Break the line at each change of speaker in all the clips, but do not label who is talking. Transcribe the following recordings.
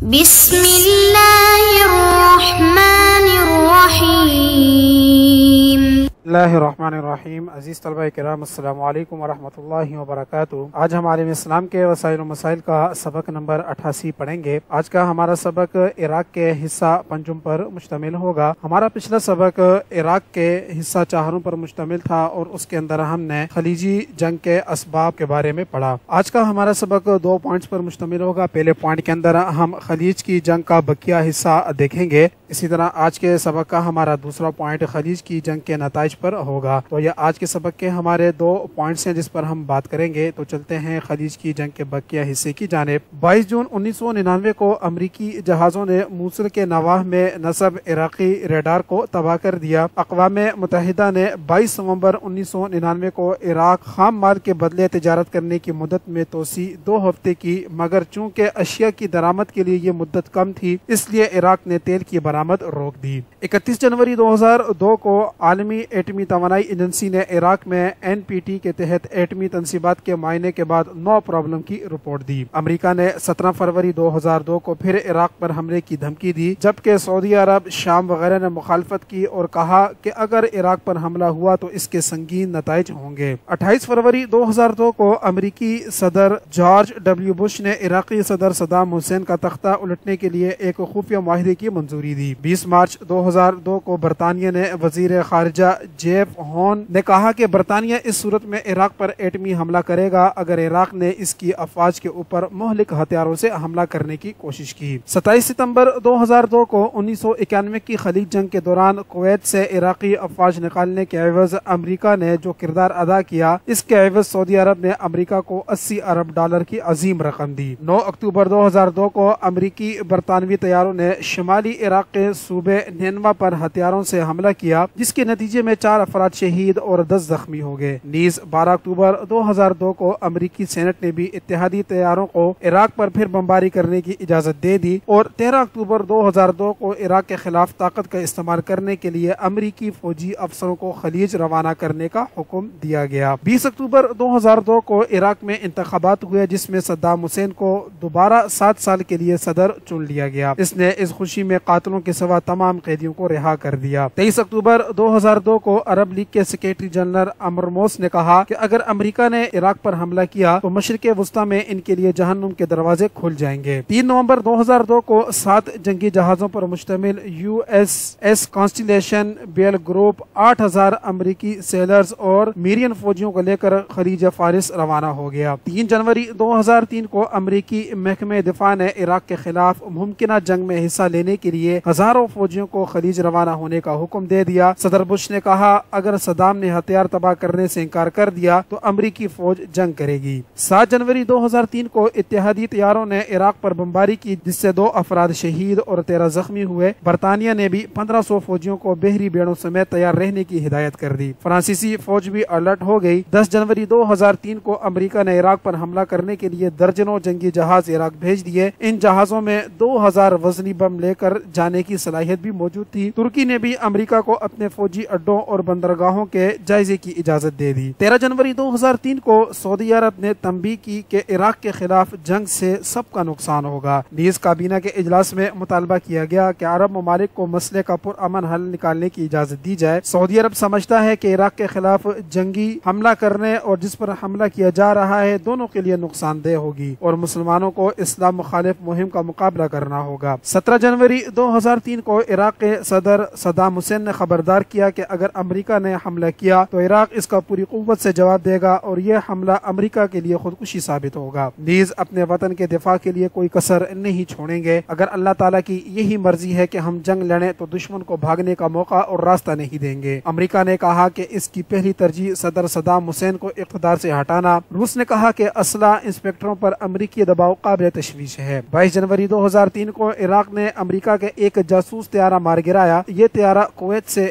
بسم اللہ الرحمن الرحیم۔
بسم اللہ الرحمن الرحیم۔ عزیز طلبہ کرام، السلام علیکم ورحمۃ اللہ وبرکاتہ۔ آج ہم عالم اسلام کے وسائل و مسائل کا سبق نمبر 88 پڑھیں گے۔ آج کا ہمارا سبق عراق کے حصہ پنجم پر مشتمل ہوگا۔ ہمارا پچھلا سبق عراق کے حصہ چہاروں پر مشتمل تھا اور اس کے اندر ہم نے خلیجی جنگ کے اسباب کے بارے میں پڑھا۔ آج کا ہمارا سبق 2 پوائنٹس پر مشتمل ہوگا۔ پہلے پوائنٹ کے اندر ہم خلیج کی جنگ کا بقیہ حصہ دیکھیں گے۔ اسی طرح آج کے سبق کا ہمارا دوسرا پوائنٹ خلیج کی جنگ کے نتائج پر ہوگا۔ تو یہ آج کے سبق کے ہمارے 2 پوائنٹس ہیں جس پر ہم بات کریں گے۔ تو چلتے ہیں خلیج کی جنگ کے بقیہ حصے کی جانب۔ 22 جون 1999 کو امریکی جہازوں نے موصل کے نواح میں نصب عراقی ریڈار کو تباہ کر دیا۔ اقوام متحدہ نے 22 نومبر 1999 کو عراق خام مال کے بدلے تجارت کرنے کی مدت میں توسیع 2 ہفتے کی، مگر چونکہ اشیاء کی درآمد کے لیے یہ مدت کم تھی اس لیے عراق نے تیل کی برآمد روک دی۔ 31 جنوری 2002 کو عالمی ایٹمی توانائی ایجنسی نے عراق میں NPT کے تحت ایٹمی تنصیبات کے معائنے کے بعد 9 پرابلم کی رپورٹ دی۔ امریکہ نے 17 فروری 2002 کو پھر عراق پر حملے کی دھمکی دی، جبکہ سعودی عرب، شام وغیرہ نے مخالفت کی اور کہا کہ اگر عراق پر حملہ ہوا تو اس کے سنگین نتائج ہوں گے۔ 28 فروری 2002 کو امریکی صدر جارج W بش نے عراقی صدر صدام حسین کا تختہ الٹنے کے لیے ایک خفیہ معاہدے کی منظوری دی۔ 20 مارچ 2002 کو برطانیہ نے وزیر خارجہ جیف ہون نے کہا کہ برطانیہ اس صورت میں عراق پر ایٹمی حملہ کرے گا اگر عراق نے اس کی افواج کے اوپر مہلک ہتھیاروں سے حملہ کرنے کی کوشش کی۔ 27 ستمبر 2002 کو 1991 کی خلیج جنگ کے دوران کویت سے عراقی افواج نکالنے کے عوض امریکہ نے جو کردار ادا کیا، اس کے عوض سعودی عرب نے امریکہ کو $80 ارب کی عظیم رقم دی۔ 9 اکتوبر 2002 کو امریکی برطانوی طیاروں نے شمالی عراق کے صوبے نینوا پر ہتھیاروں سے حملہ کیا، جس کے نتیجے میں 4 افراد شہید اور 10 زخمی ہو گئے۔ نیز 12 اکتوبر 2002 کو امریکی سینٹ نے بھی اتحادی طیاروں کو عراق پر پھر بمباری کرنے کی اجازت دے دی اور 13 اکتوبر 2002 کو عراق کے خلاف طاقت کا استعمال کرنے کے لیے امریکی فوجی افسروں کو خلیج روانہ کرنے کا حکم دیا گیا۔ 20 اکتوبر 2002 کو عراق میں انتخابات ہوئے جس میں صدام حسین کو دوبارہ 7 سال کے لیے صدر چن لیا گیا۔ اس نے اس خوشی میں قاتلوں کے سوا تمام قیدیوں کو رہا کر دیا۔ 23 اکتوبر 2002 کو عرب لیگ کے سیکریٹری جنرل امرموس نے کہا کہ اگر امریکہ نے عراق پر حملہ کیا تو مشرق وسطی میں ان کے لیے جہنم کے دروازے کھل جائیں گے۔ 3 نومبر 2002 کو 7 جنگی جہازوں پر مشتمل USS کانسٹیلیشن بیل گروپ 8000 امریکی سیلرز اور میرین فوجیوں کو لے کر خلیج فارس روانہ ہو گیا۔ 3 جنوری 2003 کو امریکی محکمہ دفاع نے عراق کے خلاف ممکنہ جنگ میں حصہ لینے کے لیے ہزاروں فوجیوں کو خلیج روانہ ہونے کا حکم دے دیا۔ صدر بش نے کہا اگر صدام نے ہتھیار تباہ کرنے سے انکار کر دیا تو امریکی فوج جنگ کرے گی۔ 7 جنوری 2003 کو اتحادی طیاروں نے عراق پر بمباری کی جس سے 2 افراد شہید اور 13 زخمی ہوئے۔ برطانیہ نے بھی 1500 فوجیوں کو بحری بیڑوں سمیت تیار رہنے کی ہدایت کر دی۔ فرانسیسی فوج بھی الرٹ ہو گئی۔ 10 جنوری 2003 کو امریکہ نے عراق پر حملہ کرنے کے لیے درجنوں جنگی جہاز عراق بھیج دیے۔ ان جہازوں میں 2000 وزنی بم لے کر جانے کی صلاحیت بھی موجود تھی۔ ترکی نے بھی امریکہ کو اپنے فوجی اڈوں اور بندرگاہوں کے جائزے کی اجازت دے دی۔ 13 جنوری 2003 کو سعودی عرب نے تنبیہ کی کہ عراق کے خلاف جنگ سے سب کا نقصان ہوگا۔ نیز کابینہ کے اجلاس میں مطالبہ کیا گیا کہ عرب ممالک کو مسئلے کا پرامن حل نکالنے کی اجازت دی جائے۔ سعودی عرب سمجھتا ہے کہ عراق کے خلاف جنگی حملہ کرنے اور جس پر حملہ کیا جا رہا ہے دونوں کے لیے نقصان دہ ہوگی اور مسلمانوں کو اسلام مخالف مہم کا مقابلہ کرنا ہوگا۔ 17 جنوری 2003 کو عراق کے صدر صدام حسین نے خبردار کیا کہ اگر امریکہ نے حملہ کیا تو عراق اس کا پوری قوت سے جواب دے گا اور یہ حملہ امریکہ کے لیے خودکشی ثابت ہوگا۔ نیز اپنے وطن کے دفاع کے لیے کوئی کسر نہیں چھوڑیں گے۔ اگر اللہ تعالیٰ کی یہی مرضی ہے کہ ہم جنگ لڑیں تو دشمن کو بھاگنے کا موقع اور راستہ نہیں دیں گے۔ امریکہ نے کہا کہ اس کی پہلی ترجیح صدر صدام حسین کو اقتدار سے ہٹانا۔ روس نے کہا کہ اسلحہ انسپیکٹروں پر امریکی دباؤ قابل تشویش ہے۔ 22 جنوری 2003 کو عراق نے امریکہ کے ایک جاسوس طیارہ مار گرایا۔ یہ طیارہ کویت سے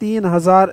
3000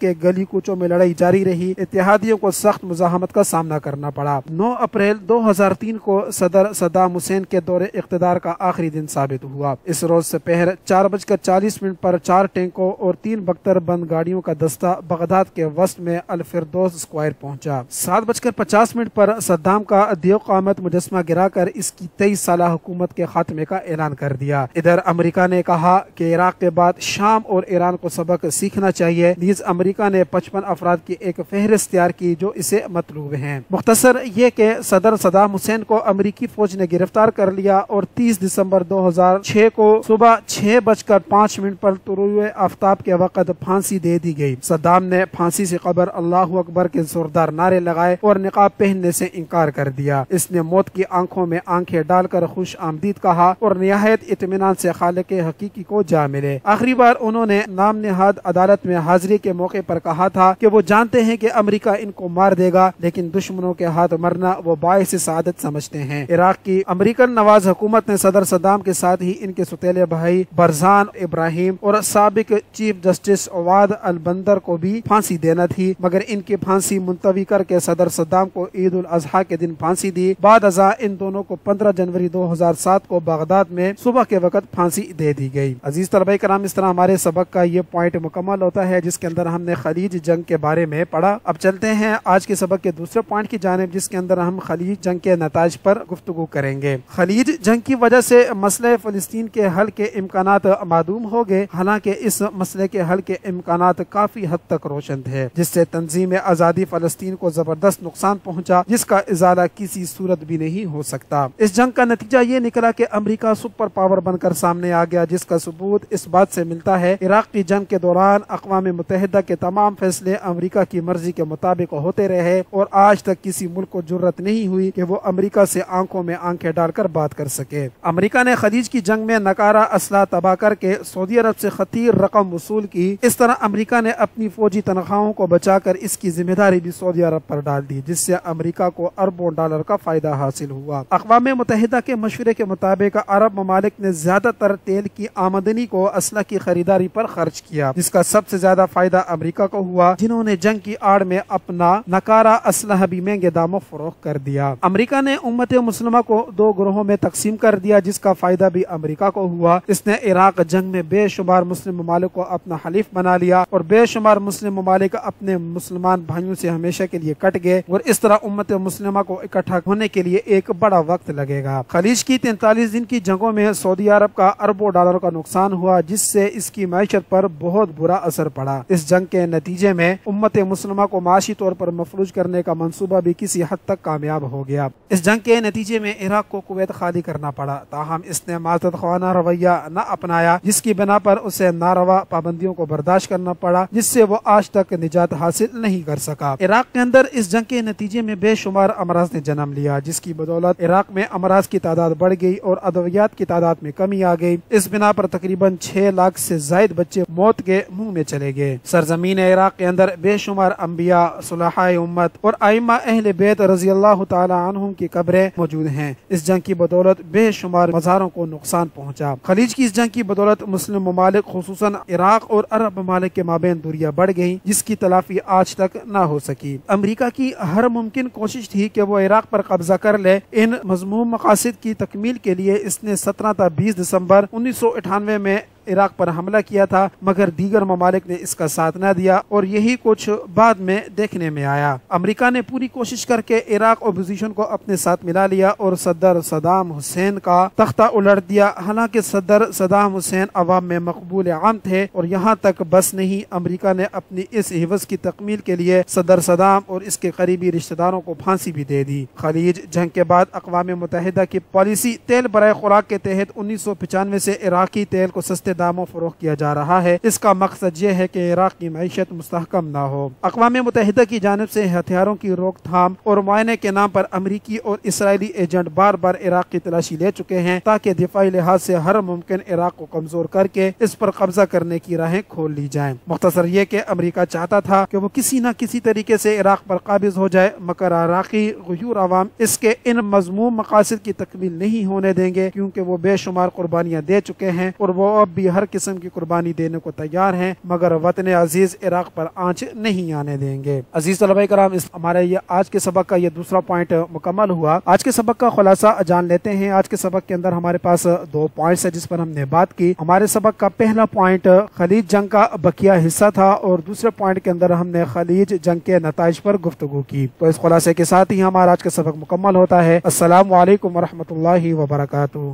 کے گلی کوچوں میں لڑائی جاری رہی، اتحادیوں کو سخت مزاحمت کا سامنا کرنا پڑا۔ 9 اپریل 2003 کو صدر صدام حسین کے دور اقتدار کا آخری دن ثابت ہوا۔ اس روز سپہر 4:40 پر 4 ٹینکوں اور 3 بختر بند گاڑیوں کا دستہ بغداد کے وسط میں الفردوس اسکوائر پہنچا۔ 7:50 پر صدام کا دیو قامت مجسمہ گرا کر اس کی 23 سالہ حکومت کے خاتمے کا اعلان کر دیا۔ ادھر امریکہ نے کہا کہ عراق کے بعد شام اور ایران کو سبق سیکھنا چاہیے، نیز امریکہ نے 55 افراد کی ایک فہرست تیار کی جو اسے مطلوب ہیں۔ مختصر یہ کہ صدر صدام حسین کو امریکی فوج نے گرفتار کر لیا اور 30 دسمبر 2006 کو صبح 6:05 پر طلوع آفتاب کے وقت پھانسی دے دی گئی۔ صدام نے پھانسی سے قبل اللہ اکبر کے زوردار نعرے لگائے اور نقاب پہننے سے انکار کر دیا۔ اس نے موت کی آنکھوں میں آنکھیں ڈال کر خوش آمدید کہا اور نہایت اطمینان سے خالق حقیقی کو جا ملے۔ آخری بار انہوں نے نام نہاد عدالت میں حاضری کے موقع پر کہا تھا کہ وہ جانتے ہیں کہ امریکہ ان کو مار دے گا، لیکن دشمنوں کے ہاتھ مرنا وہ باعث سعادت سمجھتے ہیں۔ عراق کی امریکن نواز حکومت نے صدر صدام کے ساتھ ہی ان کے سوتیلے بھائی برزان ابراہیم اور سابق چیف جسٹس عواد البندر کو بھی پھانسی دینا تھی، مگر ان کی پھانسی ملتوی کر کے صدر صدام کو عید الاضحیٰ کے دن پھانسی دی۔ بعد ازاں ان دونوں کو 15 جنوری 2007 کو بغداد میں صبح کے وقت پھانسی دے دی گئی۔ عزیز طلبہ کرام، اس طرح ہمارے سبق کا یہ پوائنٹ مکمل ہوتا ہے جس کے اندر ہم نے خلیج جنگ کے بارے میں پڑھا۔ اب چلتے ہیں آج کے سبق کے دوسرے پوائنٹ کی جانب، جس کے اندر ہم خلیج جنگ کے نتائج پر گفتگو کریں گے۔ خلیج جنگ کی وجہ سے مسئلہ فلسطین کے حل کے امکانات معدوم ہو گئے، حالانکہ اس مسئلے کے حل کے امکانات کافی حد تک روشن تھے، جس سے تنظیم آزادی فلسطین کو زبردست نقصان پہنچا جس کا ازالہ کسی صورت بھی نہیں ہو سکتا۔ اس جنگ کا نتیجہ یہ نکلا کہ امریکہ سپر پاور بن کر سامنے آ گیا، جس کا ثبوت اس بات سے ملتا ہے عراق کی جنگ کے دوران اقوام متحدہ کے تمام فیصلے امریکہ کی مرضی کے مطابق ہوتے رہے اور آج تک کسی ملک کو جرأت نہیں ہوئی کہ وہ امریکہ سے آنکھوں میں آنکھیں ڈال کر بات کر سکے۔ امریکہ نے خلیج کی جنگ میں ناکارہ اسلحہ تباہ کر کے سعودی عرب سے خطیر رقم وصول کی۔ اس طرح امریکہ نے اپنی فوجی تنخواہوں کو بچا کر اس کی ذمہ داری بھی سعودی عرب پر ڈال دی، جس سے امریکہ کو اربوں ڈالر کا فائدہ حاصل ہوا۔ اقوام متحدہ کے مشورے کے مطابق عرب ممالک نے زیادہ تر تیل کی آمدنی کو اسلحہ کی خریداری پر خرچ کیا، جس کا سب سے زیادہ فائدہ امریکہ کو ہوا، جنہوں نے جنگ کی آڑ میں اپنا ناکارہ اسلحہ بھی مہنگے داموں فروخت کر دیا۔ امریکہ نے امت مسلمہ کو 2 گروہوں میں تقسیم کر دیا، جس کا فائدہ بھی امریکہ کو ہوا۔ اس نے عراق جنگ میں بے شمار مسلم ممالک کو اپنا حلیف بنا لیا اور بے شمار مسلم ممالک اپنے مسلمان بھائیوں سے ہمیشہ کے لیے کٹ گئے، اور اس طرح امت مسلمہ کو اکٹھا ہونے کے لیے ایک بڑا وقت لگے گا۔ خلیج کی 43 دن کی جنگوں میں سعودی عرب کا اربوں ڈالر کا نقصان ہوا، جس سے اس کی معیشت پر بہت برا اثر پڑا۔ اس جنگ کے نتیجے میں امت مسلمہ کو معاشی طور پر مفلوج کرنے کا منصوبہ بھی کسی حد تک کامیاب ہو گیا۔ اس جنگ کے نتیجے میں عراق کو کویت خالی کرنا پڑا، تاہم اس نے معذرت خواہانہ رویہ نہ اپنایا، جس کی بنا پر اسے ناروا پابندیوں کو برداشت کرنا پڑا، جس سے وہ آج تک نجات حاصل نہیں کر سکا۔ عراق کے اندر اس جنگ کے نتیجے میں بے شمار امراض نے جنم لیا، جس کی بدولت عراق میں امراض کی تعداد بڑھ گئی اور ادویات کی تعداد میں کمی آ گئی۔ اس بنا پر تقریباً 6 لاکھ سے زائد بچے موت کے منہ میں چلے گئے۔ سرزمین عراق کے اندر بے شمار انبیاء، صلحاء امت اور ائمہ اہل بیت رضی اللہ تعالی عنہم کی قبریں موجود ہیں۔ اس جنگ کی بدولت بے شمار مزاروں کو نقصان پہنچا۔ خلیج کی اس جنگ کی بدولت مسلم ممالک خصوصاً عراق اور عرب ممالک کے مابین دوریاں بڑھ گئیں، جس کی تلافی آج تک نہ ہو سکی۔ امریکہ کی ہر ممکن کوشش تھی کہ وہ عراق پر قبضہ کر لے۔ ان مذموم مقاصد کی تکمیل کے لیے اس نے 17 تا 20 دسمبر 1998 میں عراق پر حملہ کیا تھا، مگر دیگر ممالک نے اس کا ساتھ نہ دیا اور یہی کچھ بعد میں دیکھنے میں آیا۔ امریکہ نے پوری کوشش کر کے عراق اپوزیشن کو اپنے ساتھ ملا لیا اور صدر صدام حسین کا تختہ الٹ دیا۔ حالانکہ صدر صدام حسین عوام میں مقبول عام تھے، اور یہاں تک بس نہیں، امریکہ نے اپنی اس حوث کی تکمیل کے لیے صدر صدام اور اس کے قریبی رشتہ داروں کو پھانسی بھی دے دی۔ خلیج جنگ کے بعد اقوام متحدہ کی پالیسی تیل برائے خوراک کے تحت 1995 سے عراقی تیل کو سستے داموں فروخت کیا جا رہا ہے۔ اس کا مقصد یہ ہے کہ عراق کی معیشت مستحکم نہ ہو۔ اقوام متحدہ کی جانب سے ہتھیاروں کی روک تھام اور معائنے کے نام پر امریکی اور اسرائیلی ایجنٹ بار بار عراق کی تلاشی لے چکے ہیں، تاکہ دفاعی لحاظ سے ہر ممکن عراق کو کمزور کر کے اس پر قبضہ کرنے کی راہیں کھول لی جائیں۔ مختصر یہ کہ امریکہ چاہتا تھا کہ وہ کسی نہ کسی طریقے سے عراق پر قابض ہو جائے، مگر عراقی غیور عوام اس کے ان مذموم مقاصد کی تکمیل نہیں ہونے دیں گے، کیونکہ وہ بے شمار قربانیاں دے چکے ہیں اور وہ اب بھی بھی ہر قسم کی قربانی دینے کو تیار ہیں مگر وطن عزیز عراق پر آنچ نہیں آنے دیں گے۔ عزیز طلبہ کرام، ہمارے یہ آج کے سبق کا یہ دوسرا پوائنٹ مکمل ہوا۔ آج کے سبق کا خلاصہ جان لیتے ہیں۔ آج کے سبق کے اندر ہمارے پاس 2 پوائنٹس ہیں جس پر ہم نے بات کی۔ ہمارے سبق کا پہلا پوائنٹ خلیج جنگ کا بقیہ حصہ تھا اور دوسرے پوائنٹ کے اندر ہم نے خلیج جنگ کے نتائج پر گفتگو کی۔ تو اس خلاصے کے ساتھ ہی ہمارا آج کا سبق مکمل ہوتا ہے۔ السلام علیکم ورحمۃ اللہ وبرکاتہ۔